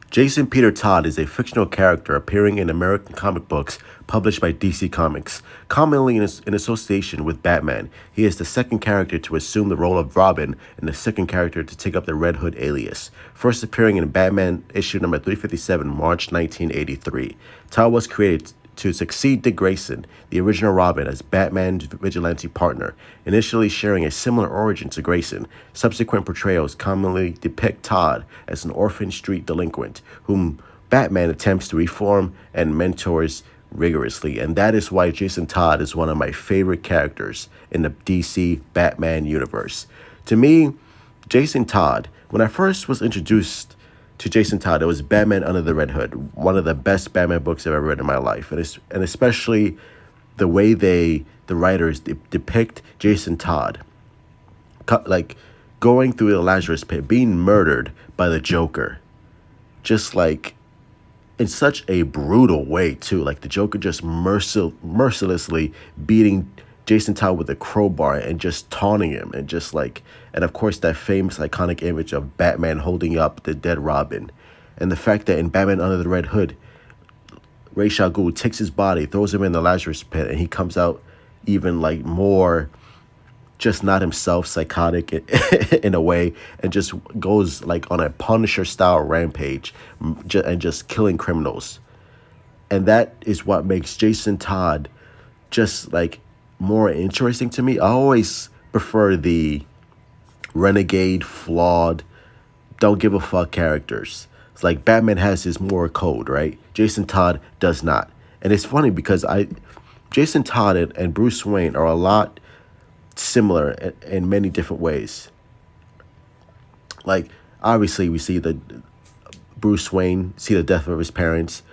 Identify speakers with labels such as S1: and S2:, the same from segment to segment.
S1: Jason Peter Todd is a fictional character appearing in American comic books published by DC Comics, commonly in association with Batman. He is the second character to assume the role of Robin and the second character to take up the Red Hood alias, first appearing in Batman issue number 357, March 1983. Todd was created to succeed Dick Grayson, the original Robin, as Batman's vigilante partner, initially sharing a similar origin to Grayson. Subsequent portrayals commonly depict Todd as an orphan street delinquent, whom Batman attempts to reform and mentors rigorously. And that is why Jason Todd is one of my favorite characters in the DC Batman universe. To me, Jason Todd, when I first was introduced to Jason Todd, it was Batman Under the Red Hood, one of the best Batman books I've ever read in my life, and especially the way the writers depict Jason Todd, like going through the Lazarus pit, being murdered by the Joker, just like in such a brutal way too. Like the Joker just mercilessly beating Jason Todd with a crowbar and just taunting him, and just like, and of course that famous iconic image of Batman holding up the dead Robin, and the fact that in Batman Under the Red Hood, Ra's al Ghul takes his body, throws him in the Lazarus pit, and he comes out even like more just not himself, psychotic in a way, and just goes like on a Punisher style rampage and just killing criminals. And that is what makes Jason Todd just like more interesting to me. I always prefer the renegade, flawed, don't give a fuck characters. It's like Batman has his moral code, right? Jason Todd does not. And it's funny because Jason Todd and Bruce Wayne are a lot similar in many different ways. Like, obviously, we see the Bruce Wayne see the death of his parents,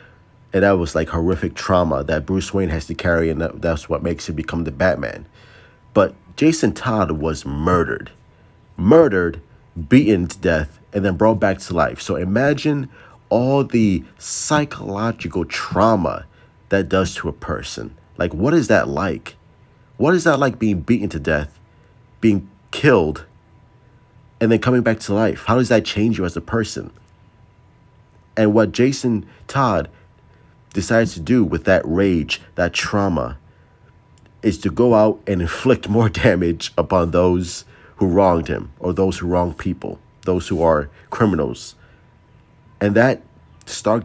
S1: and that was like horrific trauma that Bruce Wayne has to carry, and that's what makes him become the Batman. But Jason Todd was murdered, beaten to death, and then brought back to life. So imagine all the psychological trauma that does to a person. Like, what is that like? What is that like, being beaten to death, being killed, and then coming back to life? How does that change you as a person? And what Jason Todd decides to do with that rage, that trauma, is to go out and inflict more damage upon those who wronged him, or those who wrong people, those who are criminals. And that stark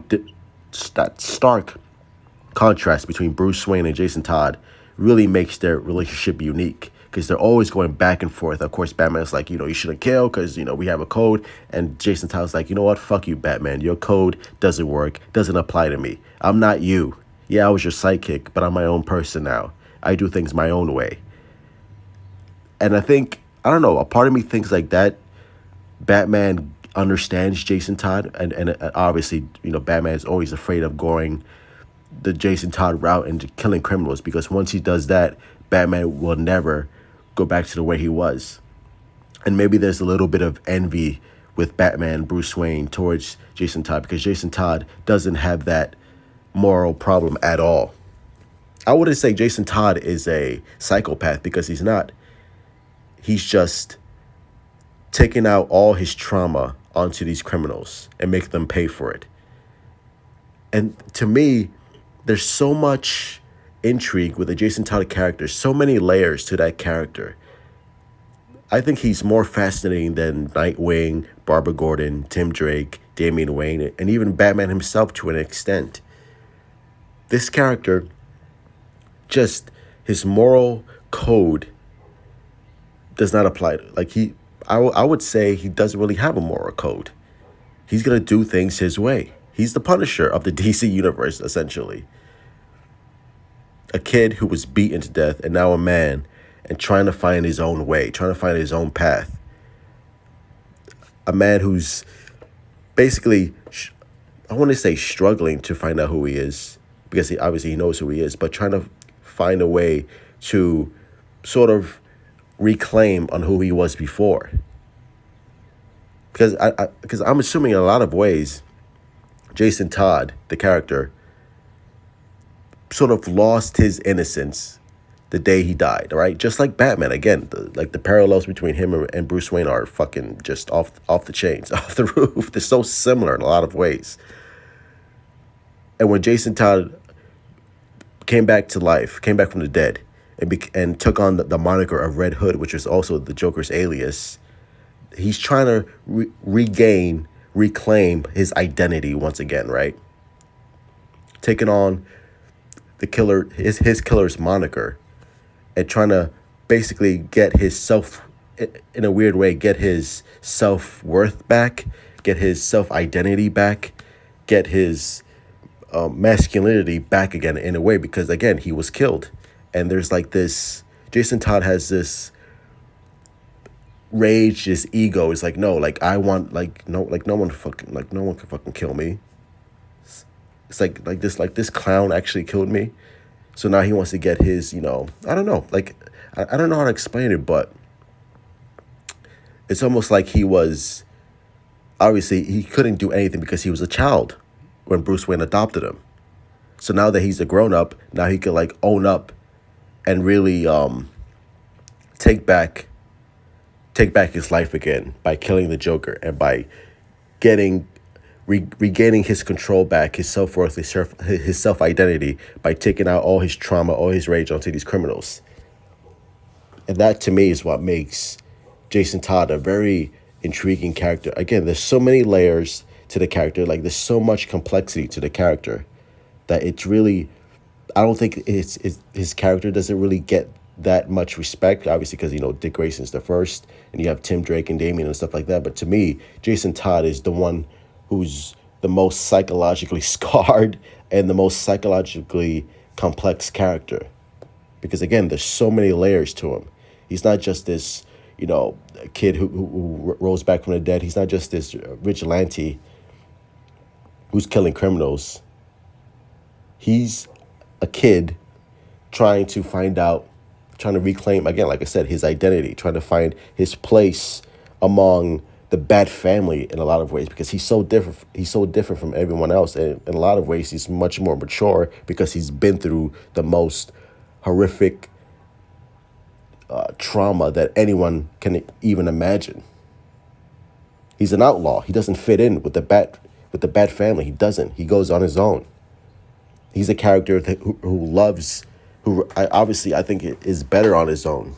S1: contrast between Bruce Wayne and Jason Todd really makes their relationship unique, because they're always going back and forth. Of course, Batman's like, you shouldn't kill because, we have a code. And Jason Todd's like, you know what? Fuck you, Batman. Your code doesn't work, doesn't apply to me. I'm not you. Yeah, I was your sidekick, but I'm my own person now. I do things my own way. And I think, I don't know, a part of me thinks like that Batman understands Jason Todd. And obviously, Batman is always afraid of going the Jason Todd route and killing criminals, because once he does that, Batman will never go back to the way he was. And maybe there's a little bit of envy with Batman, Bruce Wayne, towards Jason Todd, because Jason Todd doesn't have that moral problem at all. I wouldn't say Jason Todd is a psychopath, because he's not. He's just taking out all his trauma onto these criminals and make them pay for it. And to me, there's so much intrigue with the Jason Todd character, so many layers to that character. I think he's more fascinating than Nightwing, Barbara Gordon, Tim Drake, Damian Wayne, and even Batman himself to an extent. This character, just his moral code does not apply. Like I would say he doesn't really have a moral code. He's going to do things his way. He's the Punisher of the DC universe, essentially. A kid who was beaten to death and now a man, and trying to find his own way, trying to find his own path. A man who's basically, I want to say struggling to find out who he is, because he knows who he is, but trying to find a way to sort of reclaim on who he was before. Because I'm assuming in a lot of ways, Jason Todd, the character, sort of lost his innocence the day he died, right? Just like Batman. Again, like the parallels between him and Bruce Wayne are fucking just off the chains, off the roof. They're so similar in a lot of ways. And when Jason Todd came back to life, came back from the dead, and took on the moniker of Red Hood, which was also the Joker's alias, he's trying to reclaim his identity once again, right? Taking on the killer, his killer's moniker, and trying to basically get his in a weird way, get his self-worth back, get his self-identity back, get his masculinity back again in a way, because again, he was killed. And there's like this, Jason Todd has this rage, this ego. Is like, no, like I want, like no one can fucking kill me. It's like this clown actually killed me. So now he wants to get his, I don't know, like I don't know how to explain it, but it's almost like he was, obviously he couldn't do anything because he was a child when Bruce Wayne adopted him. So now that he's a grown up, now he could like own up and really take back his life again by killing the Joker, and by regaining his control back, his self-worth, his self-identity, by taking out all his trauma, all his rage onto these criminals. And that to me is what makes Jason Todd a very intriguing character. Again, there's so many layers to the character, like there's so much complexity to the character that it's really, I don't think his character doesn't really get that much respect, obviously, because Dick Grayson's the first, and you have Tim Drake and Damian and stuff like that. But to me, Jason Todd is the one who's the most psychologically scarred and the most psychologically complex character, because again, there's so many layers to him. He's not just this kid who rose back from the dead. He's not just this vigilante who's killing criminals. He's a kid trying to reclaim, again, like I said, his identity, trying to find his place among the Bat family in a lot of ways, because he's so different. He's so different from everyone else. And in a lot of ways, he's much more mature because he's been through the most horrific trauma that anyone can even imagine. He's an outlaw. He doesn't fit in with the Bat family. He doesn't. He goes on his own. He's a character who I think is better on his own.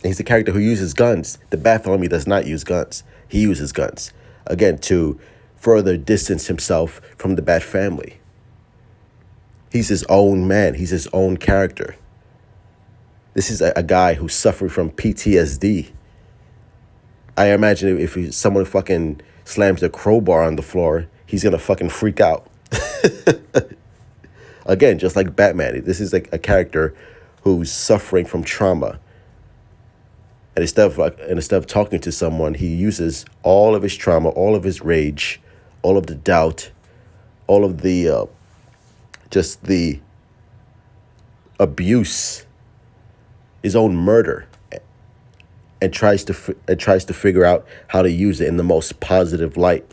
S1: And he's a character who uses guns. The Bat family does not use guns. He uses guns, again, to further distance himself from the Bat family. He's his own man. He's his own character. This is a guy who's suffering from PTSD. I imagine if someone fucking slams a crowbar on the floor, he's going to fucking freak out. Again, just like Batman, this is like a character who's suffering from trauma. And instead of talking to someone, he uses all of his trauma, all of his rage, all of the doubt, all of the just the abuse, his own murder, and tries to figure out how to use it in the most positive light.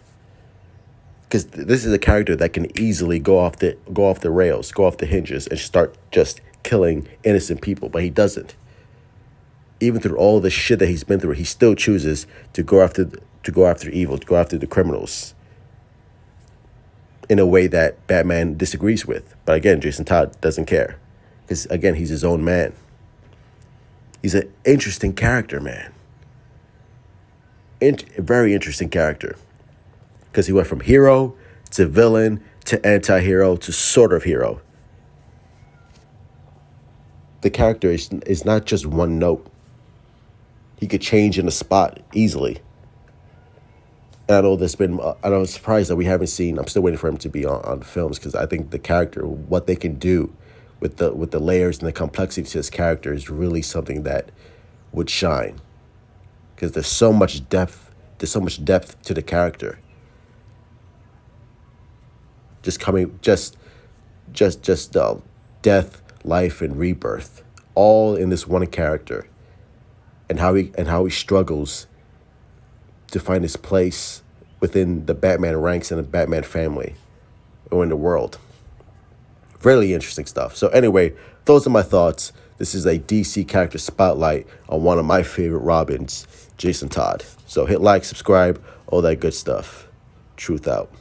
S1: Because this is a character that can easily go off the rails, go off the hinges, and start just killing innocent people, but he doesn't. Even through all the shit that he's been through, he still chooses to go after evil, to go after the criminals, in a way that Batman disagrees with. But again, Jason Todd doesn't care, because again, he's his own man. He's an interesting character, man. A very interesting character. Because he went from hero to villain to anti-hero to sort of hero. The character is not just one note. He could change in a spot easily. And I know I'm surprised that we haven't seen, I'm still waiting for him to be on films, because I think the character, what they can do with the layers and the complexity to his character is really something that would shine. Because there's so much depth to the character. Death, life, and rebirth, all in this one character, and how he struggles to find his place within the Batman ranks and the Batman family, or in the world. Really interesting stuff. So anyway, those are my thoughts. This is a DC character spotlight on one of my favorite Robins, Jason Todd. So hit like, subscribe, all that good stuff. Truth out.